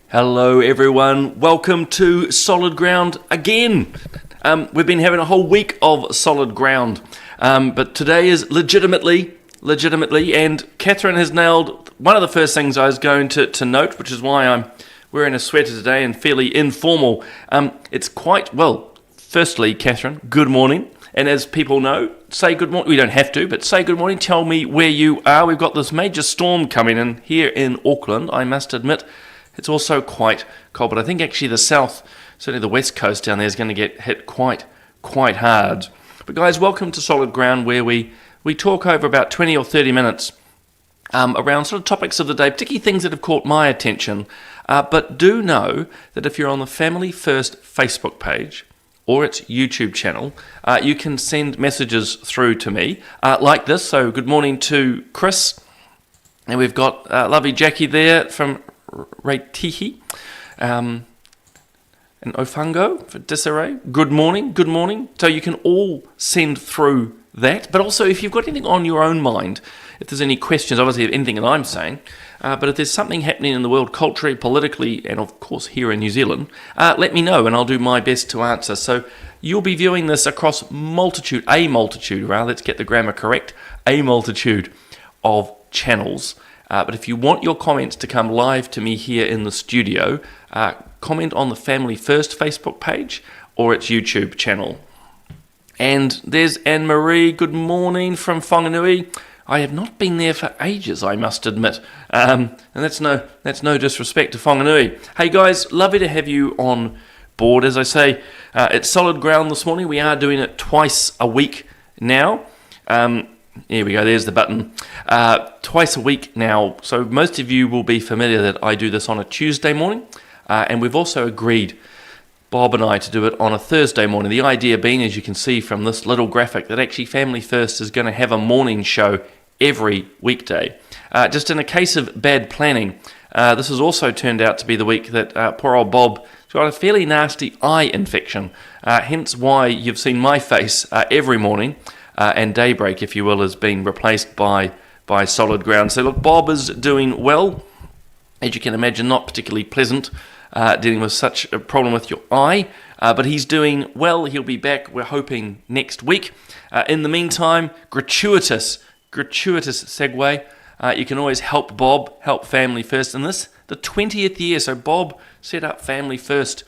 Hello everyone, welcome to Solid Ground again. We've been having a whole week of Solid Ground, but today is legitimately, and Catherine has nailed one of the first things I was going to note, which is why I'm wearing a sweater today and fairly informal. It's quite, well, firstly, Catherine, good morning. And as people know, say good morning. We don't have to, but say good morning. Tell me where you are. We've got this major storm coming in here in Auckland, I must admit. It's also quite cold, but I think actually the south, certainly the west coast down there, is going to get hit quite hard. But guys, welcome to Solid Ground, where we talk over about 20 or 30 minutes around sort of topics of the day, particularly things that have caught my attention. But do know that if you're on the Family First Facebook page or its YouTube channel, you can send messages through to me like this. So good morning to Chris, and we've got lovely Jackie there from Reitihi, and Ofango for Disarray. Good morning. So you can all send through that, but also if you've got anything on your own mind, if there's any questions, obviously anything that I'm saying, but if there's something happening in the world culturally, politically, and of course here in New Zealand, let me know and I'll do my best to answer. So you'll be viewing this across a multitude, let's get the grammar correct, a multitude of channels. But if you want your comments to come live to me here in the studio, comment on the Family First Facebook page or its YouTube channel. And there's Anne-Marie, good morning from Whanganui. I have not been there for ages, I must admit. And that's no disrespect to Whanganui. Hey guys, lovely to have you on board. As I say, it's Solid Ground this morning. We are doing it twice a week now. Here we go, there's the button. Twice a week now, so most of you will be familiar that I do this on a Tuesday morning, and we've also agreed, Bob and I, to do it on a Thursday morning. The idea being, as you can see from this little graphic, that actually Family First is going to have a morning show every weekday. Just in a case of bad planning, this has also turned out to be the week that poor old Bob got a fairly nasty eye infection, hence why you've seen my face every morning. And Daybreak, if you will, has been replaced by Solid Ground. So look, Bob is doing well. As you can imagine, not particularly pleasant dealing with such a problem with your eye, but he's doing well. He'll be back, we're hoping, next week. In the meantime, gratuitous segue. You can always help Bob, help Family First. And this, the 20th year, so Bob set up Family First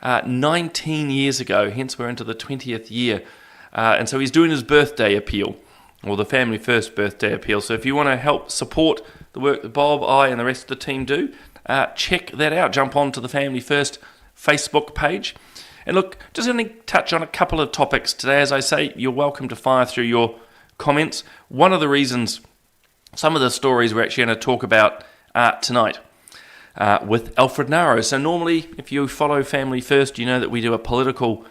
19 years ago, hence we're into the 20th year. And so he's doing his birthday appeal, or the Family First birthday appeal. So if you want to help support the work that Bob, I, and the rest of the team do, check that out. Jump on to the Family First Facebook page. And look, just going to touch on a couple of topics today. As I say, you're welcome to fire through your comments. One of the reasons, some of the stories we're actually going to talk about tonight with Alfred Naro. So normally, if you follow Family First, you know that we do a political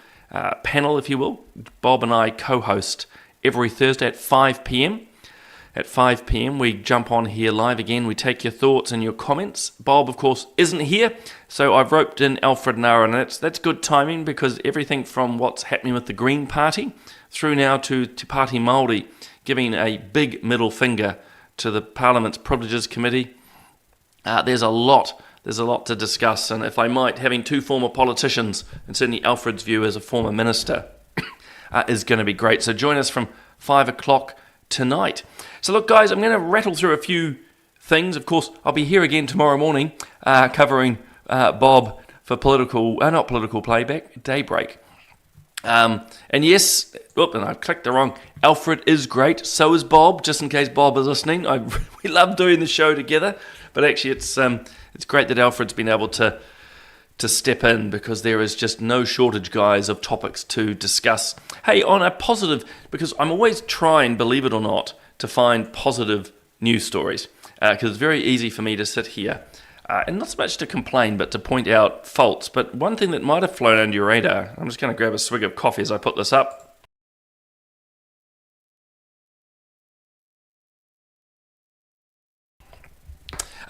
panel, if you will. Bob and I co-host every Thursday at 5 p.m. At 5 p.m. we jump on here live again. We take your thoughts and your comments. Bob, of course, isn't here, so I've roped in Alfred Naro, and that's good timing because everything from what's happening with the Green Party through now to Te Pāti Māori giving a big middle finger to the Parliament's Privileges Committee. There's a lot to discuss, and if I might, having two former politicians, and certainly Alfred's view as a former minister, is going to be great. So join us from 5 o'clock tonight. So look, guys, I'm going to rattle through a few things. Of course, I'll be here again tomorrow morning, covering Bob for not political playback, Daybreak. And yes, and I clicked the wrong. Alfred is great. So is Bob. Just in case Bob is listening, we love doing the show together. But actually, it's great that Alfred's been able to step in because there is just no shortage, guys, of topics to discuss. Hey, on a positive, because I'm always trying, believe it or not, to find positive news stories because it's very easy for me to sit here and not so much to complain, but to point out faults. But one thing that might have flown under your radar, I'm just going to grab a swig of coffee as I put this up.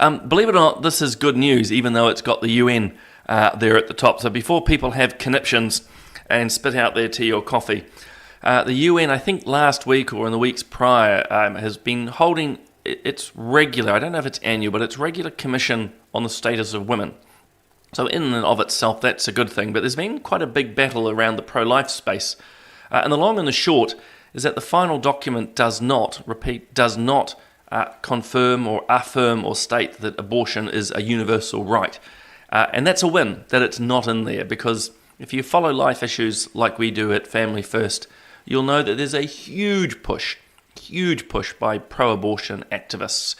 Believe it or not, this is good news, even though it's got the UN there at the top. So before people have conniptions and spit out their tea or coffee, the UN, I think last week or in the weeks prior, has been holding its regular, I don't know if it's annual, but its regular commission on the status of women. So in and of itself, that's a good thing. But there's been quite a big battle around the pro-life space. And the long and the short is that the final document does not confirm or affirm or state that abortion is a universal right. And that's a win, that it's not in there, because if you follow life issues like we do at Family First, you'll know that there's a huge push by pro-abortion activists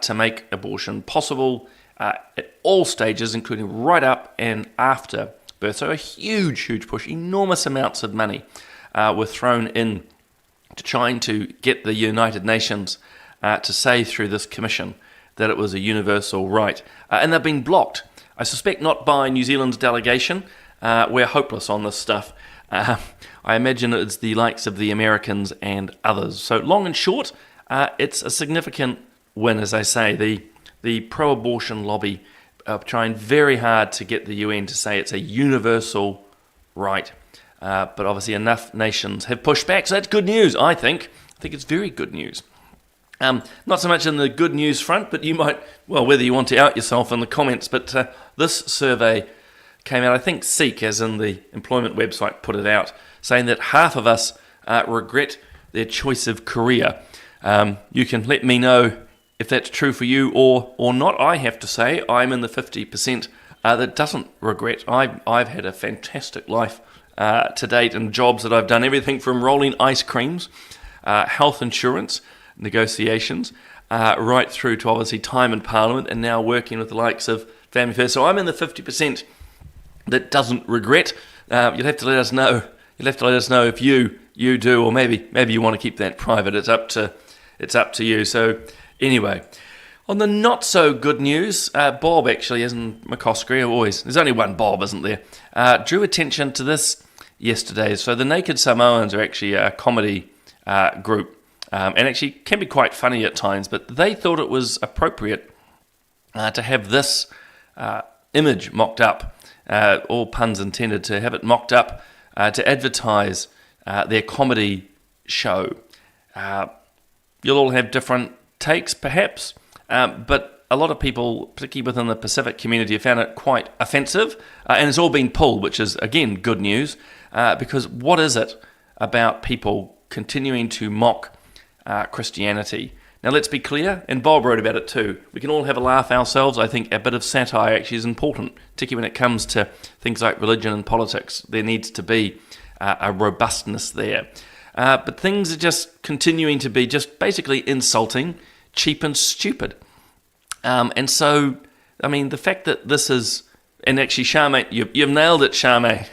to make abortion possible at all stages, including right up and after birth. So a huge push, enormous amounts of money were thrown in to trying to get the United Nations to say through this commission that it was a universal right. And they've been blocked. I suspect not by New Zealand's delegation. We're hopeless on this stuff. I imagine it's the likes of the Americans and others. So long and short, it's a significant win, as I say. The pro-abortion lobby are trying very hard to get the UN to say it's a universal right. But obviously enough nations have pushed back, so that's good news, I think. I think it's very good news. Not so much in the good news front, but you might, well, whether you want to out yourself in the comments, but this survey came out, I think Seek, as in the employment website, put it out, saying that half of us regret their choice of career. You can let me know if that's true for you or not. I have to say I'm in the 50% that doesn't regret. I've had a fantastic life to date in jobs that I've done, everything from rolling ice creams, health insurance, negotiations, right through to obviously time in Parliament and now working with the likes of Family First. So I'm in the 50% that doesn't regret. You'll have to let us know. You'll have to let us know if you do, or maybe you want to keep that private. It's up to you. So anyway, on the not so good news, Bob actually, as in Mockery, always there's only one Bob, isn't there? Drew attention to this yesterday. So the Naked Samoans are actually a comedy group. And actually can be quite funny at times, but they thought it was appropriate to have this image mocked up, all puns intended, to have it mocked up to advertise their comedy show. You'll all have different takes, perhaps, but a lot of people, particularly within the Pacific community, have found it quite offensive, and it's all been pulled, which is, again, good news, because what is it about people continuing to mock Christianity? Now let's be clear, and Bob wrote about it too, we can all have a laugh ourselves. I think a bit of satire actually is important, particularly when it comes to things like religion and politics. There needs to be a robustness there. But things are just continuing to be just basically insulting, cheap and stupid. And so, I mean, the fact that this is, and actually Charmaine, you've nailed it, Charmaine.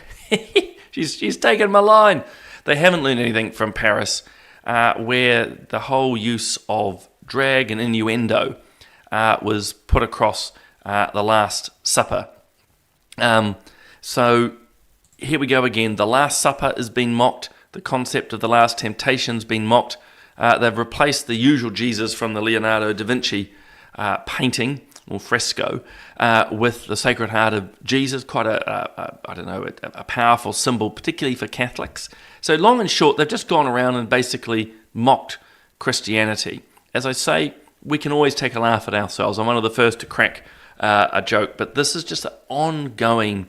she's taken my line. They haven't learned anything from Paris, where the whole use of drag and innuendo was put across the Last Supper. So here we go again. The Last Supper has been mocked. The concept of the Last Temptation's been mocked. They've replaced the usual Jesus from the Leonardo da Vinci painting or fresco with the Sacred Heart of Jesus. Quite a powerful symbol, particularly for Catholics. So long and short, they've just gone around and basically mocked Christianity. As I say, we can always take a laugh at ourselves. I'm one of the first to crack a joke, but this is just an ongoing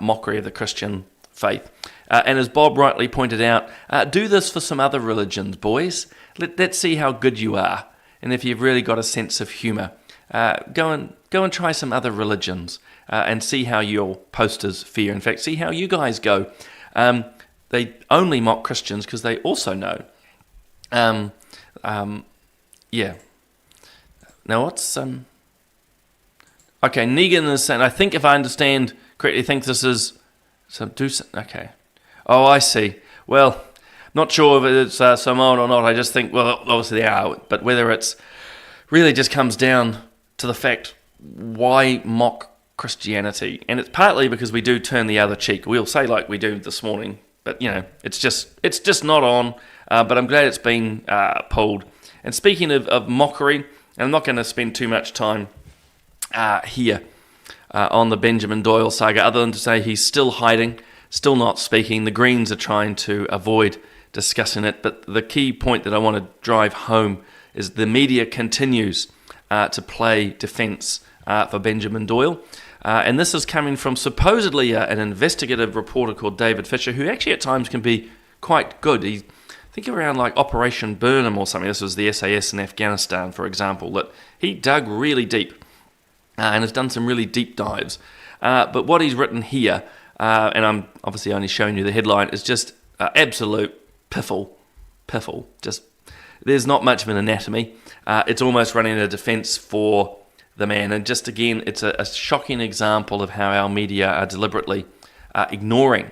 mockery of the Christian faith. And as Bob rightly pointed out, do this for some other religions, boys. Let's see how good you are. And if you've really got a sense of humour, go and try some other religions and see how your posters fare. In fact, see how you guys go. They only mock Christians because they also know. Yeah. Now what's okay? Negan is saying, I think if I understand correctly, thinks this is okay. Oh, I see. Well, not sure if it's Samoan or not. I just think, well, obviously they are, but whether it's really just comes down to the fact, why mock Christianity? And it's partly because we do turn the other cheek. We'll say like we do this morning, but it's just not on. But I'm glad it's been pulled. And speaking of mockery, and I'm not going to spend too much time here on the Benjamin Doyle saga, other than to say he's still hiding, still not speaking. The Greens are trying to avoid discussing it, but the key point that I want to drive home is the media continues to play defence for Benjamin Doyle. And this is coming from supposedly an investigative reporter called David Fisher, who actually at times can be quite good. Think around like Operation Burnham or something. This was the SAS in Afghanistan, for example, that he dug really deep and has done some really deep dives. But what he's written here, and I'm obviously only showing you the headline, is just absolute piffle. Just there's not much of an anatomy. It's almost running a defence for the man. And just again, it's a shocking example of how our media are deliberately ignoring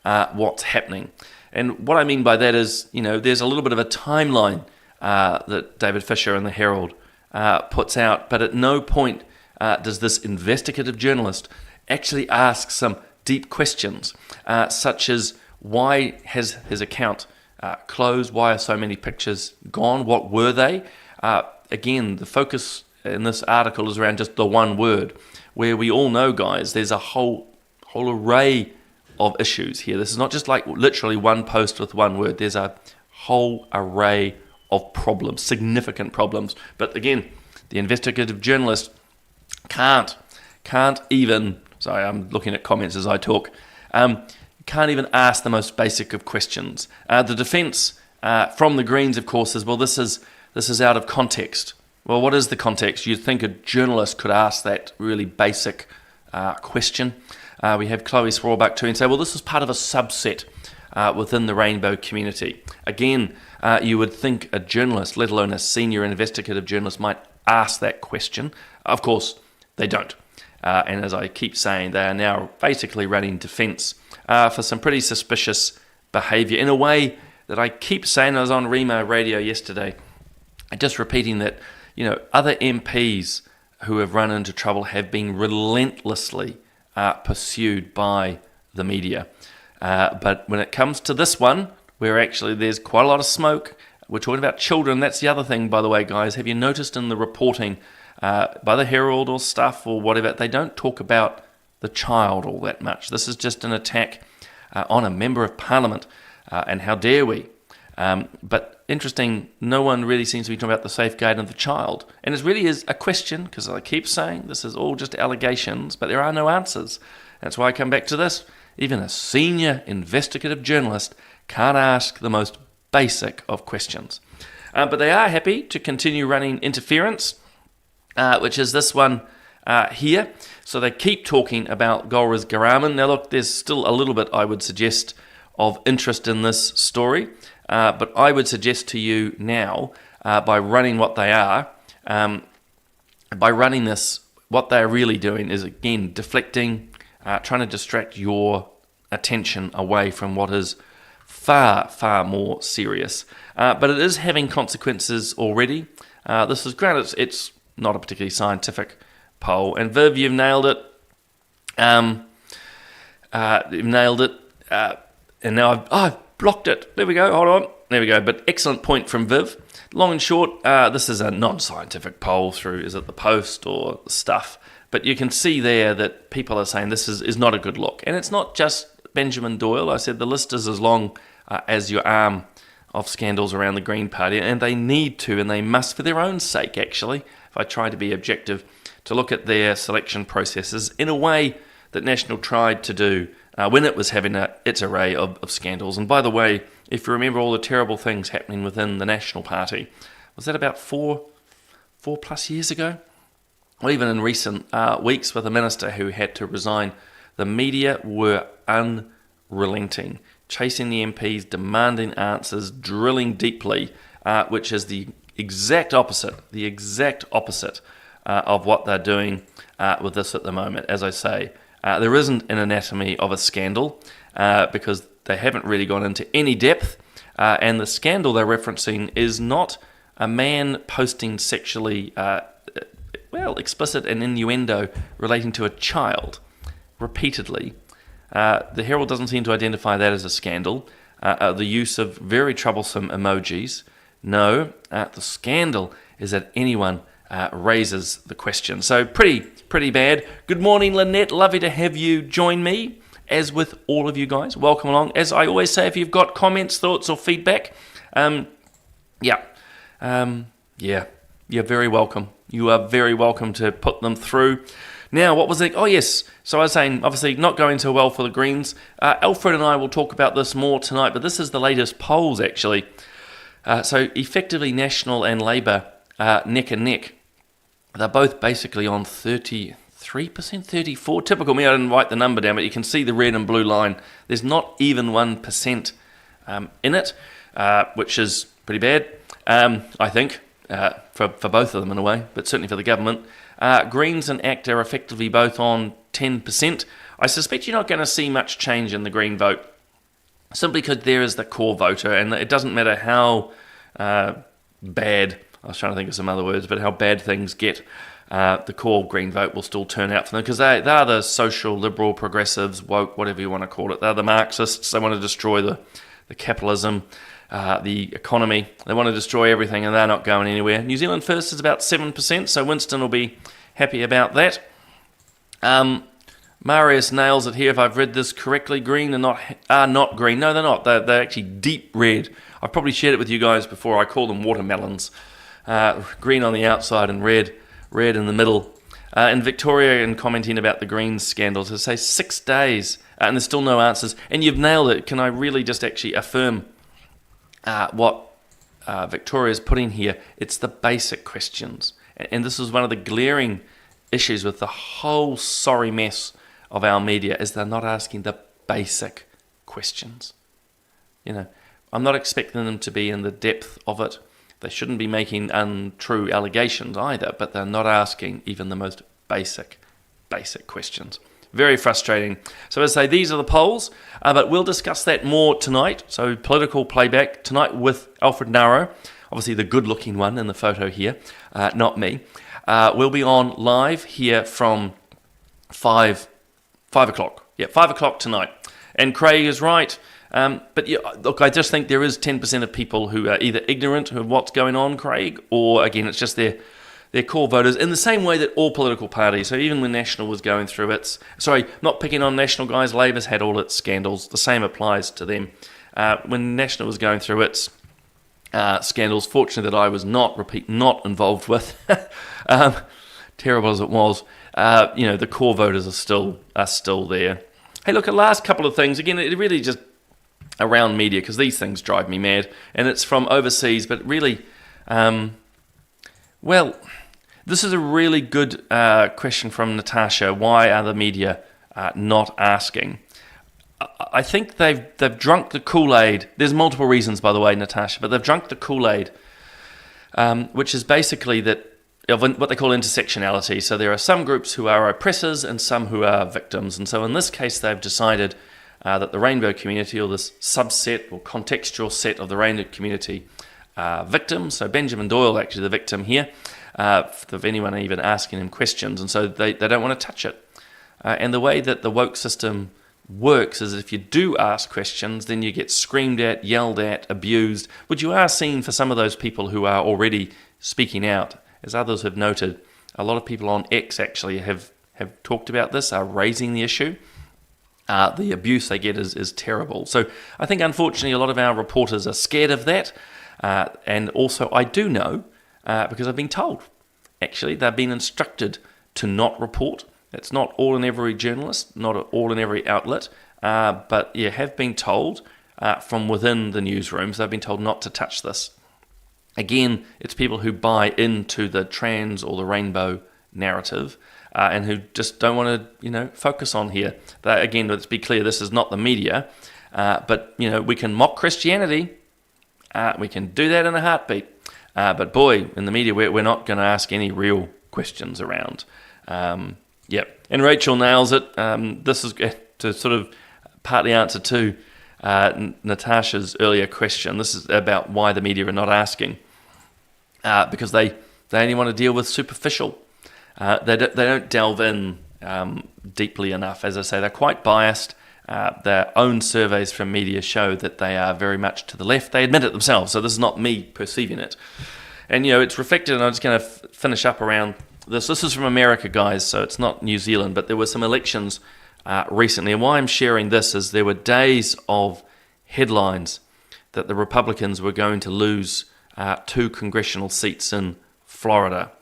what's happening. And what I mean by that is, there's a little bit of a timeline that David Fisher and the Herald puts out, but at no point does this investigative journalist actually ask some deep questions, such as why has his account closed? Why are so many pictures gone? What were they? Again, the focus in this article is around just the one word, where we all know, guys, there's a whole array of issues here. This is not just like literally one post with one word. There's a whole array of problems, significant problems. But again, the investigative journalist can't even, sorry, I'm looking at comments as I talk, can't even ask the most basic of questions. The defence from the Greens, of course, is, well, this is out of context. Well, what is the context? You'd think a journalist could ask that really basic question. We have Chloe Swarbuck too and say, well, this is part of a subset within the rainbow community. Again, you would think a journalist, let alone a senior investigative journalist, might ask that question. Of course, they don't. And as I keep saying, they are now basically running defence for some pretty suspicious behaviour in a way that I keep saying. I was on Remo Radio yesterday, just repeating that, other MPs who have run into trouble have been relentlessly pursued by the media. But when it comes to this one, where actually there's quite a lot of smoke, we're talking about children. That's the other thing, by the way, guys. Have you noticed in the reporting by the Herald or Stuff or whatever, they don't talk about the child all that much. This is just an attack on a member of Parliament, and how dare we? But interesting, no one really seems to be talking about the safeguarding of the child. And it really is a question, because I keep saying this is all just allegations, but there are no answers. That's why I come back to this. Even a senior investigative journalist can't ask the most basic of questions. But they are happy to continue running interference, which is this one here. So they keep talking about Golriz Ghahraman. Now look, there's still a little bit, I would suggest, of interest in this story. But I would suggest to you now, by running what they are, by running this, what they're really doing is, again, deflecting, trying to distract your attention away from what is far, far more serious. But it is having consequences already. This is, granted, it's not a particularly scientific poll. And Viv, you've nailed it. You've nailed it. And now I've blocked it. There we go. Hold on. There we go. But excellent point from Viv. Long and short, this is a non-scientific poll through, is it the Post or Stuff? But you can see there that people are saying this is not a good look. And it's not just Benjamin Doyle. I said the list is as long as your arm of scandals around the Green Party. And they need to, and they must, for their own sake, actually, if I try to be objective, to look at their selection processes in a way that National tried to do when it was having its array of scandals. And by the way, if you remember all the terrible things happening within the National Party, was that about four plus years ago? Or even in recent weeks with a minister who had to resign, the media were unrelenting, chasing the MPs, demanding answers, drilling deeply, which is the exact opposite of what they're doing with this at the moment. As I say, there isn't an anatomy of a scandal because they haven't really gone into any depth, and the scandal they're referencing is not a man posting sexually explicit and innuendo relating to a child repeatedly. The Herald doesn't seem to identify that as a scandal. The use of very troublesome emojis. No, the scandal is that anyone raises the question. So pretty bad. Good morning, Lynette. Lovely to have you join me, as with all of you guys. Welcome along. As I always say, if you've got comments, thoughts, or feedback, you're very welcome. You are very welcome to put them through. Now, what was it? Oh, yes. So I was saying, obviously, not going so well for the Greens. Alfred and I will talk about this more tonight, but this is the latest polls, actually. So effectively, National and Labour neck and neck. They're both basically on 33%, 34%. Typical me, I didn't write the number down, but you can see the red and blue line. There's not even 1% in it, which is pretty bad, I think, for both of them in a way, but certainly for the government. Greens and ACT are effectively both on 10%. I suspect you're not going to see much change in the Green vote, simply because there is the core voter, and it doesn't matter how bad, I was trying to think of some other words, but how bad things get, the core Green vote will still turn out for them, because they are the social, liberal, progressives, woke, whatever you want to call it. They're the Marxists. They want to destroy the capitalism, the economy. They want to destroy everything, and they're not going anywhere. New Zealand First is about 7%, so Winston will be happy about that. Marius nails it here, if I've read this correctly. Green are not green. No, they're not. They're actually deep red. I've probably shared it with you guys before. I call them watermelons. Green on the outside and red in the middle. And Victoria, in commenting about the Greens scandal, to say 6 days, and there's still no answers. And you've nailed it. Can I really just actually affirm what Victoria's putting here? It's the basic questions. And this is one of the glaring issues with the whole sorry mess of our media, is they're not asking the basic questions. You know, I'm not expecting them to be in the depth of it. They shouldn't be making untrue allegations either, but they're not asking even the most basic questions. Very frustrating. So as I say, these are the polls, but we'll discuss that more tonight. So political playback tonight with Alfred Naro, obviously the good-looking one in the photo here, not me. We'll be on live here from 5 o'clock. Yeah, 5 o'clock tonight. And Craig is right. But yeah, look, I just think there is 10% of people who are either ignorant of what's going on, Craig, or again, it's just their core voters, in the same way that all political parties, so even when National was going through its, sorry, not picking on National guys, Labour's had all its scandals, the same applies to them. When National was going through its scandals, fortunately that I was not involved with, terrible as it was, the core voters are still there. Hey, look, a last couple of things, again, it really just around media, because these things drive me mad, and it's from overseas, but really, this is a really good question from Natasha. Why are the media not asking? I think they've drunk the Kool-Aid. There's multiple reasons, by the way, Natasha, but they've drunk the Kool-Aid, which is basically that of what they call intersectionality. So there are some groups who are oppressors and some who are victims. And so in this case, they've decided that the rainbow community, or this subset or contextual set of the rainbow community, are victims. So Benjamin Doyle, actually the victim here, of anyone even asking him questions. And so they don't want to touch it. And the way that the woke system works is if you do ask questions, then you get screamed at, yelled at, abused, which you are seeing for some of those people who are already speaking out. As others have noted, a lot of people on X actually have talked about this, are raising the issue. The abuse they get is terrible. So I think, unfortunately, a lot of our reporters are scared of that. And also, I do know, because I've been told, actually, they've been instructed to not report. It's not all in every journalist, not all in every outlet, but you have been told from within the newsrooms, they've been told not to touch this. Again, it's people who buy into the trans or the rainbow narrative and who just don't want to, focus on here. Again, let's be clear, this is not the media, but, we can mock Christianity. We can do that in a heartbeat. But boy, in the media, we're not going to ask any real questions around. Yep. And Rachel nails it. This is to sort of partly answer to Natasha's earlier question. This is about why the media are not asking. Because they only want to deal with superficial. They don't delve in deeply enough. As I say, they're quite biased. Their own surveys from media show that they are very much to the left. They admit it themselves, so this is not me perceiving it. And, it's reflected, and I'm just going to finish up around this. This is from America, guys, so it's not New Zealand, but there were some elections recently. And why I'm sharing this is there were days of headlines that the Republicans were going to lose 2 congressional seats in Florida.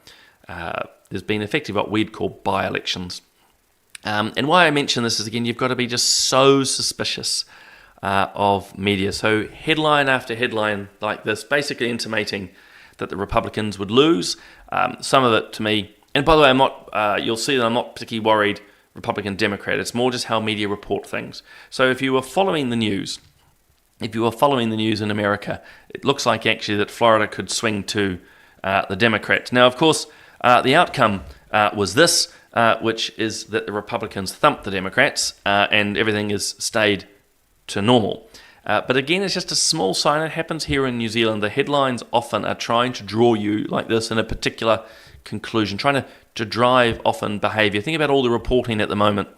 There's been effectively what we'd call by-elections. And why I mention this is, again, you've got to be just so suspicious of media. So headline after headline like this, basically intimating that the Republicans would lose. Some of it to me, and by the way, I'm not. You'll see that I'm not particularly worried Republican Democrat. It's more just how media report things. So if you were following the news, in America, it looks like actually that Florida could swing to the Democrats. Now, of course, the outcome was this, which is that the Republicans thumped the Democrats, and everything has stayed to normal. But again, it's just a small sign. It happens here in New Zealand. The headlines often are trying to draw you like this in a particular conclusion, trying to drive often behaviour. Think about all the reporting at the moment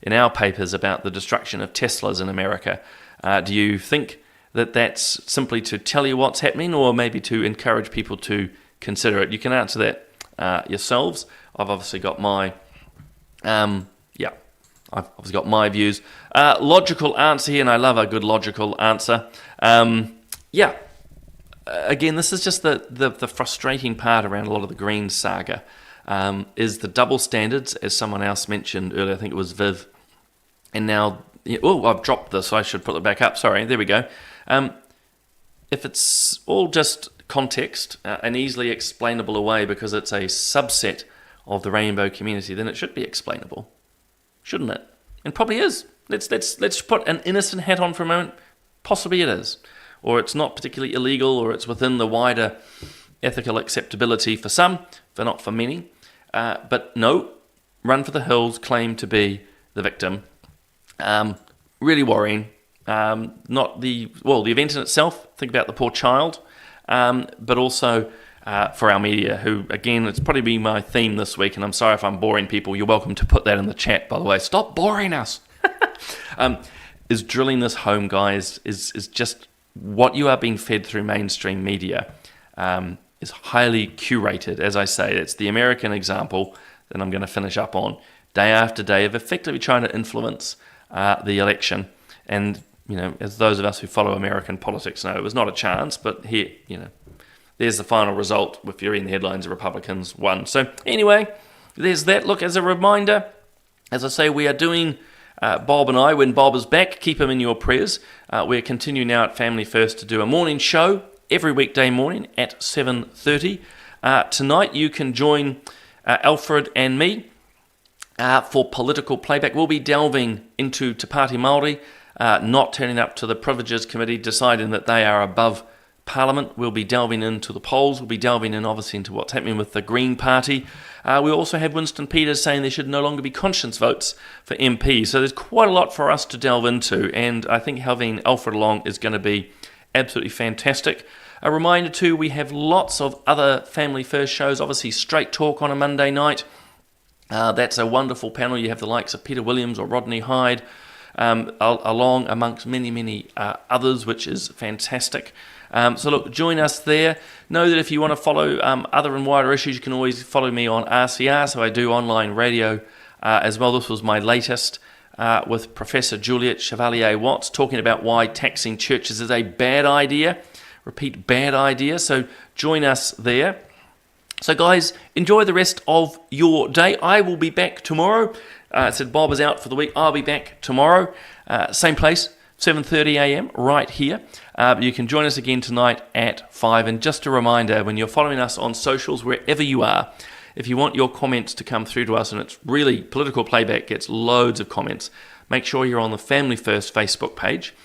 in our papers about the destruction of Teslas in America. Do you think that that's simply to tell you what's happening, or maybe to encourage people to consider it? You can answer that yourselves. I've obviously got my I've obviously got my views. Logical answer here, and I love a good logical answer. Again, this is just the frustrating part around a lot of the Green saga, is the double standards, as someone else mentioned earlier. I think it was Viv. And now, I've dropped this, so I should put it back up. Sorry, there we go. If it's all just context and easily explainable away because it's a subset of the rainbow community, then it should be explainable, shouldn't it? And probably is. Let's put an innocent hat on for a moment. Possibly it is. Or it's not particularly illegal, or it's within the wider ethical acceptability for some, but not for many. But no, run for the hills, claim to be the victim. Really worrying. Not the event in itself, think about the poor child, but also for our media, who, again, it's probably been my theme this week, and I'm sorry if I'm boring people. You're welcome to put that in the chat, by the way. Stop boring us. Is drilling this home, guys, is just what you are being fed through mainstream media is highly curated. As I say, it's the American example that I'm going to finish up on, day after day, of effectively trying to influence the election. And, as those of us who follow American politics know, it was not a chance, but here, there's the final result. If you're in the headlines, the Republicans won. So anyway, there's that. Look, as a reminder, as I say, we are doing Bob and I, when Bob is back, keep him in your prayers. We're continuing now at Family First to do a morning show every weekday morning at 7:30. Tonight you can join Alfred and me for political playback. We'll be delving into Te Pāti Māori, not turning up to the Privileges Committee, deciding that they are above Parliament. We'll be delving into the polls. We'll be delving in, obviously, into what's happening with the Green Party. We also have Winston Peters saying there should no longer be conscience votes for MP. So there's quite a lot for us to delve into, and I think having Alfred along is going to be absolutely fantastic. A reminder too, we have lots of other Family First shows. Obviously, Straight Talk on a Monday night. That's a wonderful panel. You have the likes of Peter Williams or Rodney Hyde along amongst many others, which is fantastic. So look, join us there. Know that if you want to follow other and wider issues, you can always follow me on RCR, so I do online radio as well. This was my latest with Professor Juliet Chevalier-Watts, talking about why taxing churches is a bad idea. Repeat, bad idea. So join us there. So guys, enjoy the rest of your day. I will be back tomorrow. I said Bob is out for the week. I'll be back tomorrow. Same place, 7:30 a.m. right here. You can join us again tonight at 5. And just a reminder, when you're following us on socials, wherever you are, if you want your comments to come through to us, and it's really, Political Playback gets loads of comments, make sure you're on the Family First Facebook page,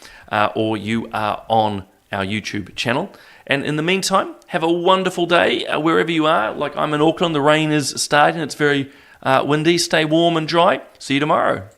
or you are on our YouTube channel. And in the meantime, have a wonderful day wherever you are. Like I'm in Auckland, the rain is starting. It's very windy. Stay warm and dry. See you tomorrow.